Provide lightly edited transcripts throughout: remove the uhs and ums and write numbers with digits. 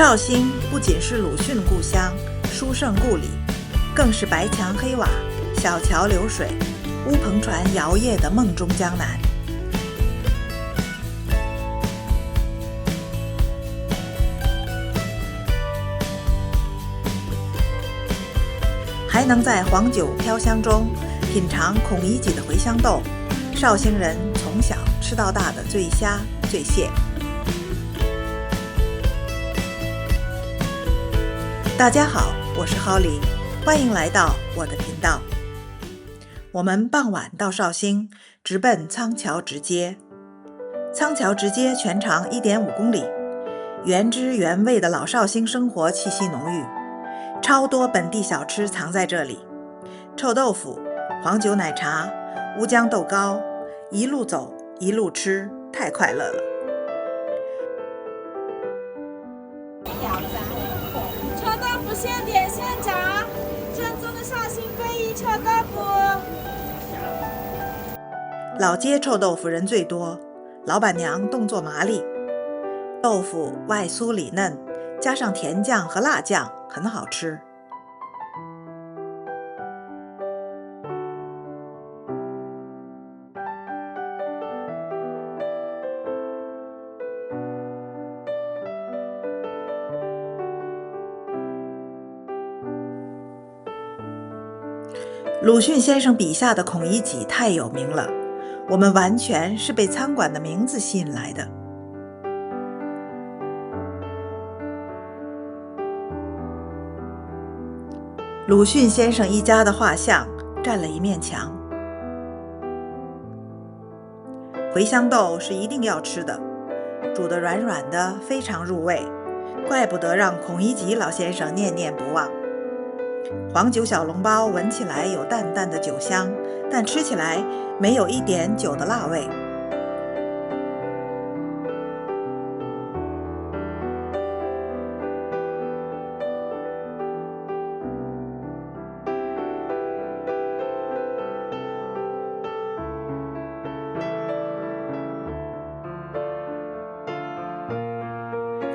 绍兴不仅是鲁迅故乡、书圣故里，更是白墙黑瓦、小桥流水、乌篷船摇曳的梦中江南。还能在黄酒飘香中品尝孔乙己的茴香豆，绍兴人从小吃到大的醉虾、醉蟹。大家好，我是 Holly， 欢迎来到我的频道。我们傍晚到绍兴，直奔仓桥直街。仓桥直街全长 1.5 公里，原汁原味的老绍兴生活气息浓郁，超多本地小吃藏在这里，臭豆腐、黄酒奶茶、乌江豆糕，一路走一路吃，太快乐了。臭豆腐现点现炸，正宗的绍兴飞鱼臭豆腐。老街臭豆腐人最多，老板娘动作麻利，豆腐外酥里嫩，加上甜酱和辣酱，很好吃。鲁迅先生笔下的孔乙己太有名了，我们完全是被餐馆的名字吸引来的。鲁迅先生一家的画像占了一面墙。茴香豆是一定要吃的，煮得软软的，非常入味，怪不得让孔乙己老先生念念不忘。黄酒小笼包闻起来有淡淡的酒香，但吃起来没有一点酒的辣味。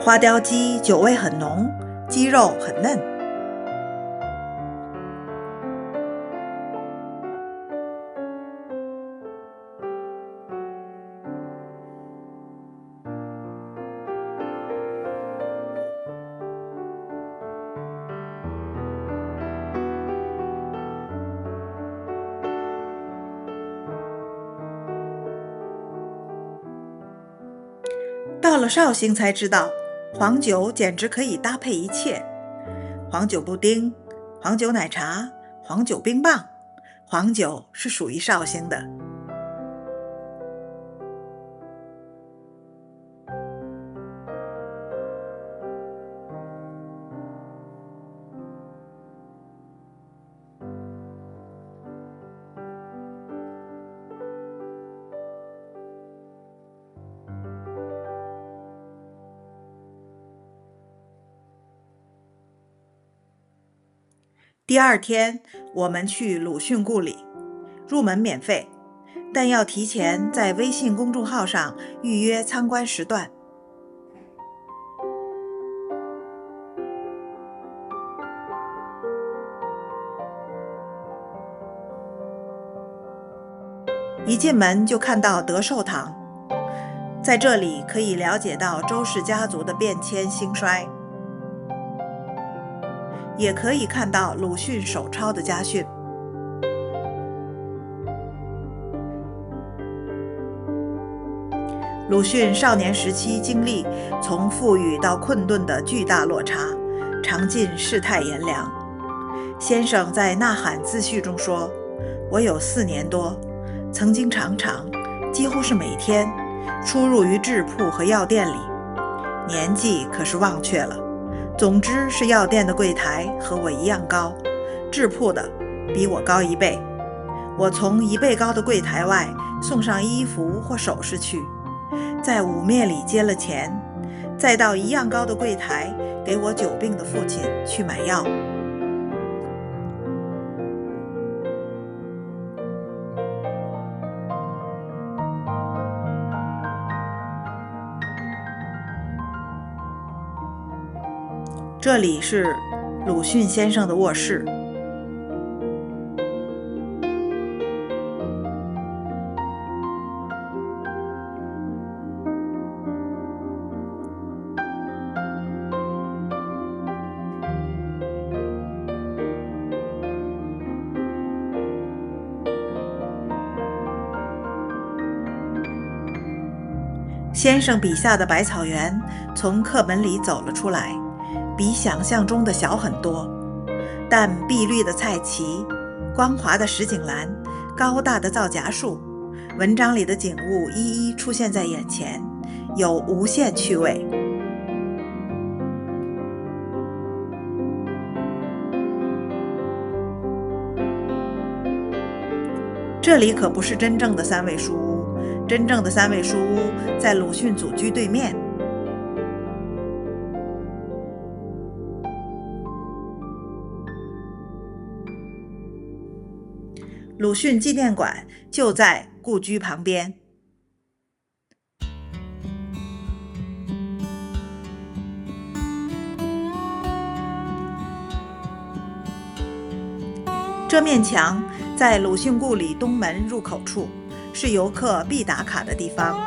花雕鸡酒味很浓，鸡肉很嫩。到了绍兴才知道，黄酒简直可以搭配一切，黄酒布丁、黄酒奶茶、黄酒冰棒，黄酒是属于绍兴的。第二天，我们去鲁迅故里，入门免费，但要提前在微信公众号上预约参观时段。一进门就看到德寿堂，在这里可以了解到周氏家族的变迁兴衰，也可以看到鲁迅手抄的家训。鲁迅少年时期经历从富裕到困顿的巨大落差，尝尽世态炎凉。先生在《呐喊》自序中说，我有4年多，曾经常常几乎是每天出入于制铺和药店里，年纪可是忘却了，总之是药店的柜台和我一样高，制铺的比我高1倍。我从1倍高的柜台外送上衣服或首饰去，在五面里接了钱，再到一样高的柜台给我久病的父亲去买药。这里是鲁迅先生的卧室。先生笔下的百草园从课本里走了出来，比想象中的小很多，但碧绿的菜畦、光滑的石井栏、高大的皂荚树，文章里的景物一一出现在眼前，有无限趣味。这里可不是真正的三味书屋，真正的三味书屋在鲁迅祖居对面。鲁迅纪念馆就在故居旁边。这面墙在鲁迅故里东门入口处，是游客必打卡的地方。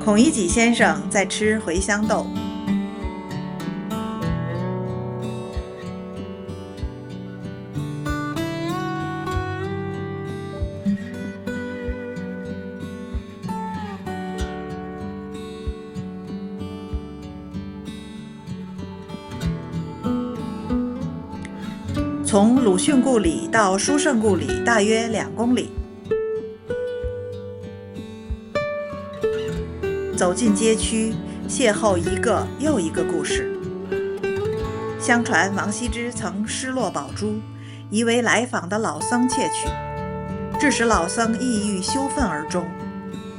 孔乙己先生在吃茴香豆。从鲁迅故里到书圣故里大约2公里。走进街区，邂逅一个又一个故事。相传王羲之曾失落宝珠，疑为来访的老僧窃取，致使老僧抑郁羞愤而终。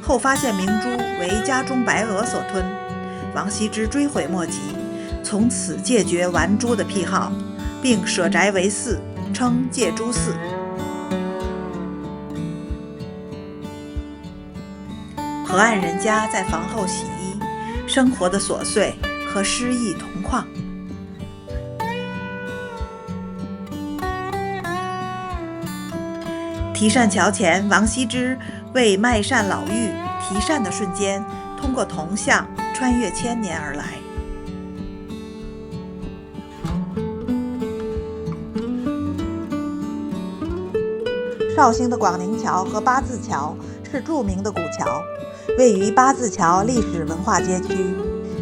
后发现明珠为家中白鹅所吞，王羲之追悔莫及，从此戒绝玩珠的癖好，并舍宅为寺，称戒珠寺。河岸人家在房后洗衣，生活的琐碎和诗意同况。提扇桥前，王羲之为卖扇老妪提扇的瞬间，通过铜像穿越1000年而来。绍兴的广宁桥和八字桥是著名的古桥，位于八字桥历史文化街区，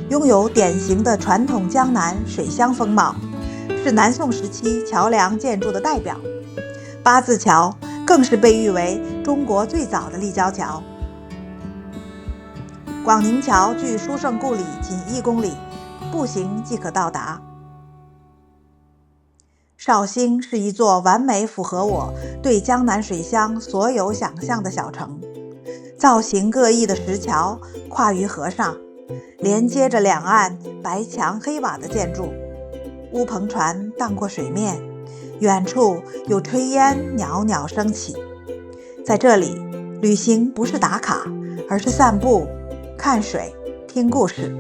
拥有典型的传统江南水乡风貌，是南宋时期桥梁建筑的代表。八字桥更是被誉为中国最早的立交桥。广宁桥距书圣故里仅1公里，步行即可到达。绍兴是一座完美符合我对江南水乡所有想象的小城，造型各异的石桥跨于河上，连接着两岸白墙黑瓦的建筑，乌篷船荡过水面，远处有炊烟袅袅升起。在这里，旅行不是打卡，而是散步、看水、听故事。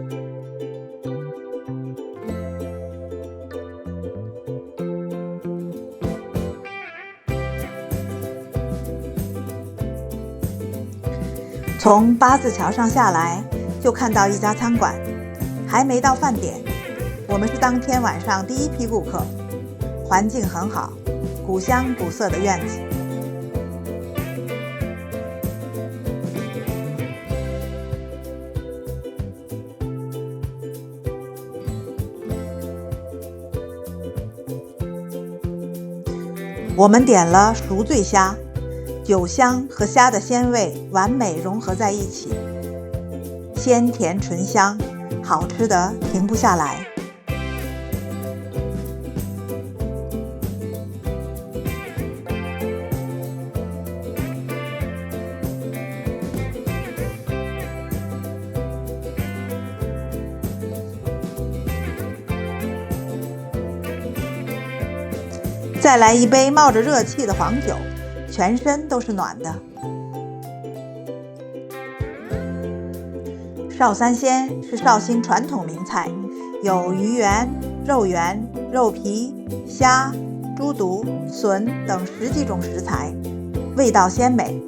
从八字桥上下来，就看到一家餐馆，还没到饭点，我们是当天晚上第一批顾客。环境很好，古香古色的院子。我们点了熟醉虾，酒香和虾的鲜味完美融合在一起，鲜甜醇香，好吃得停不下来。再来一杯冒着热气的黄酒，全身都是暖的。绍三鲜是绍兴传统名菜，有鱼圆、肉圆、肉皮、虾、猪肚、笋等10几种食材，味道鲜美。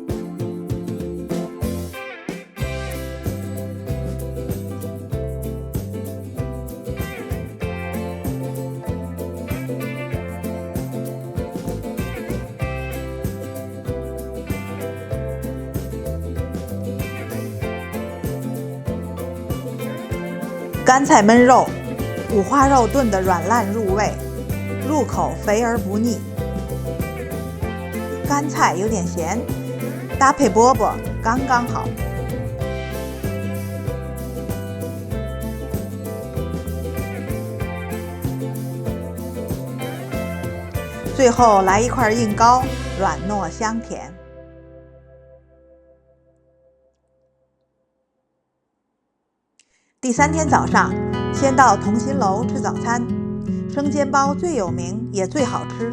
干菜焖肉，五花肉炖得软烂入味，入口肥而不腻。干菜有点咸，搭配饽饽刚刚好。最后来一块硬糕，软糯香甜。第3天早上，先到同心楼吃早餐，生煎包最有名也最好吃。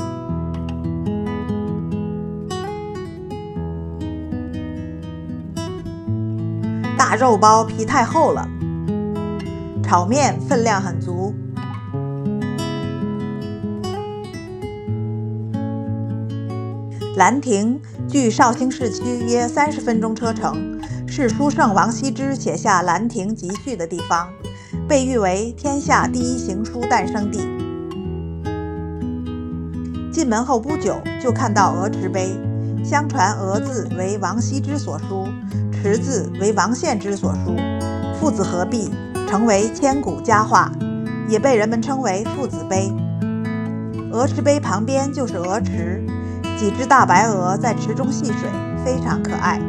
大肉包皮太厚了，炒面分量很足。兰亭距绍兴市区约30分钟车程，是书圣王羲之写下《兰亭集序》的地方，被誉为天下第一行书诞生地。进门后不久就看到鹅池碑，相传鹅字为王羲之所书，池字为王献之所书，父子合璧，成为千古佳话，也被人们称为父子碑。鹅池碑旁边就是鹅池，几只大白鹅在池中戏水，非常可爱。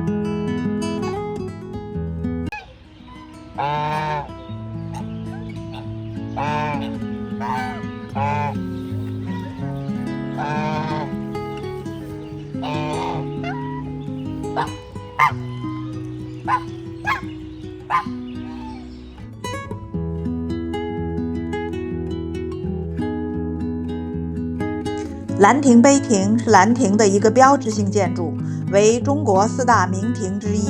兰亭碑亭是兰亭的一个标志性建筑，为中国4大名亭之一。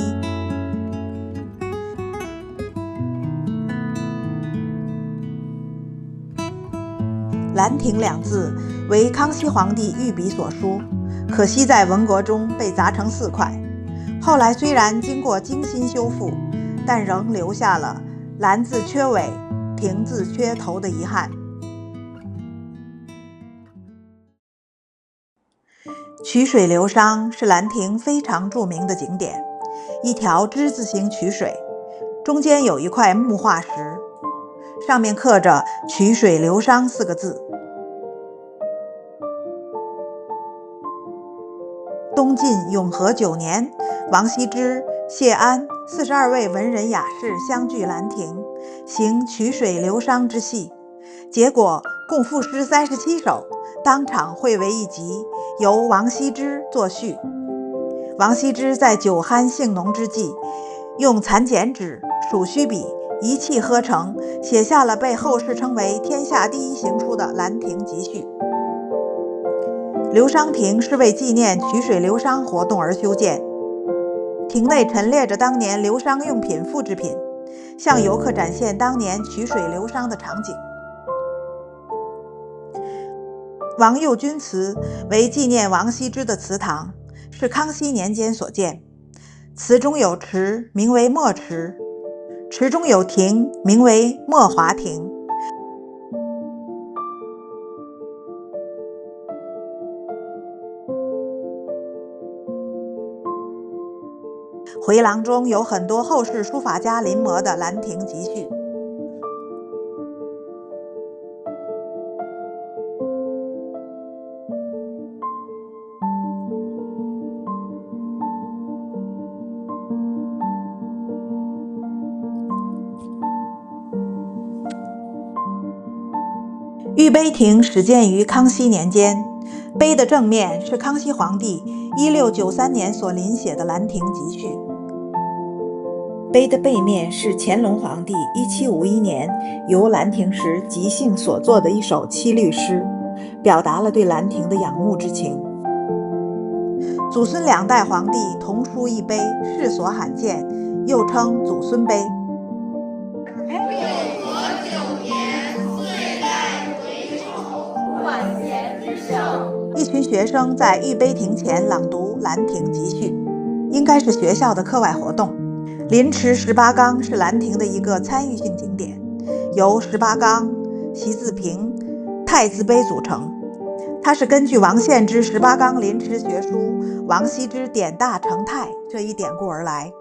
兰亭2字为康熙皇帝御笔所书，可惜在文革中被砸成4块。后来虽然经过精心修复，但仍留下了兰字缺尾、亭字缺头的遗憾。曲水流觞是兰亭非常著名的景点，一条之字形曲水，中间有一块木化石，上面刻着“曲水流觞”4个字。东晋永和9年，王羲之、谢安42位文人雅士相聚兰亭，行曲水流觞之戏，结果共赋诗37首，当场汇为一集，由王羲之作序。王羲之在酒酣兴浓之际，用蚕剪纸、鼠须笔一气呵成，写下了被后世称为天下第一行书的《兰亭集序》。流觞亭是为纪念曲水流觞活动而修建，亭内陈列着当年流觞用品复制品，向游客展现当年曲水流觞的场景。王右军祠为纪念王羲之的祠堂，是康熙年间所建。祠中有池，名为墨池；池中有亭，名为墨华亭。回廊中有很多后世书法家临摹的《兰亭集序》。玉碑亭始建于康熙年间，碑的正面是康熙皇帝1693年所临写的《兰亭集序》，碑的背面是乾隆皇帝1751年游兰亭时即兴所作的一首七律诗，表达了对兰亭的仰慕之情。祖孙两代皇帝同书一碑，世所罕见，又称祖孙碑。六国9年，岁代回首，晚贤之盛。一群学生在御碑亭前朗读《兰亭集序》，应该是学校的课外活动。临池18缸是兰亭的一个参与性景点，由18缸、习字屏、太字碑组成。它是根据王献之《18缸临池学书》、王羲之典大成泰这一典故而来。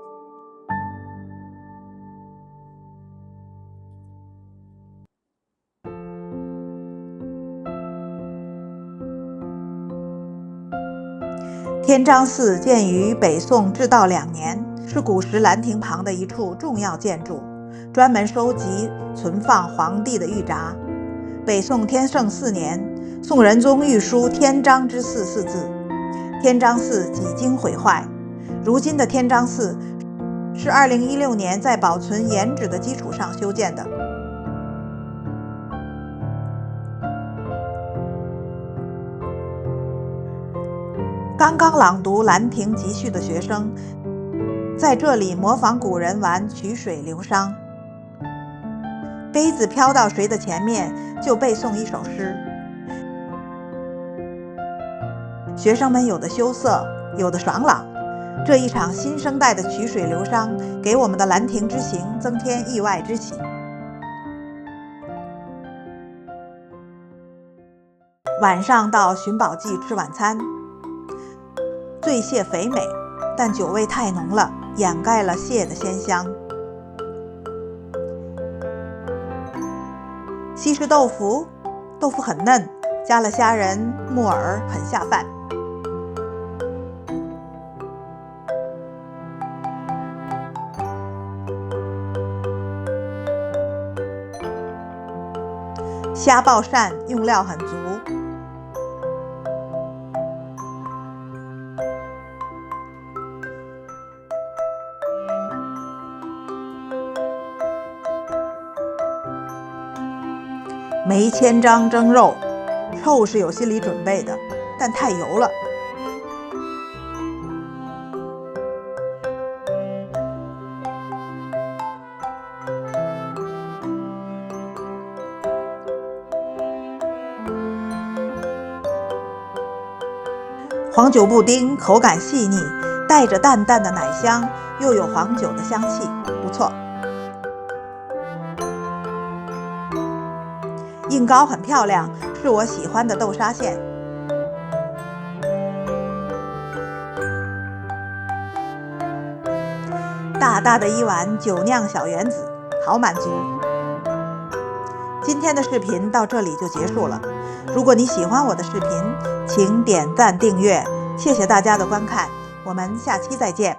天章寺建于北宋至道2年，是古时兰亭旁的一处重要建筑，专门收集存放皇帝的玉札。北宋天圣4年，宋仁宗御书天章之寺4字，天章寺几经毁坏。如今的天章寺是2016年在保存原址的基础上修建的。刚刚朗读《兰亭集序》的学生，在这里模仿古人玩曲水流觞。杯子飘到谁的前面，就背诵一首诗。学生们有的羞涩，有的爽朗。这一场新生代的曲水流觞，给我们的兰亭之行增添意外之喜。晚上到寻宝记吃晚餐。醉蟹肥美，但酒味太浓了，掩盖了蟹的鲜香。西式豆腐，豆腐很嫩，加了虾仁、木耳，很下饭。虾爆鳝用料很足。梅千张蒸肉，臭是有心理准备的，但太油了。黄酒布丁口感细腻，带着淡淡的奶香，又有黄酒的香气，不错。印糕很漂亮，是我喜欢的豆沙馅。大大的一碗酒酿小圆子，好满足。今天的视频到这里就结束了。如果你喜欢我的视频，请点赞订阅，谢谢大家的观看，我们下期再见。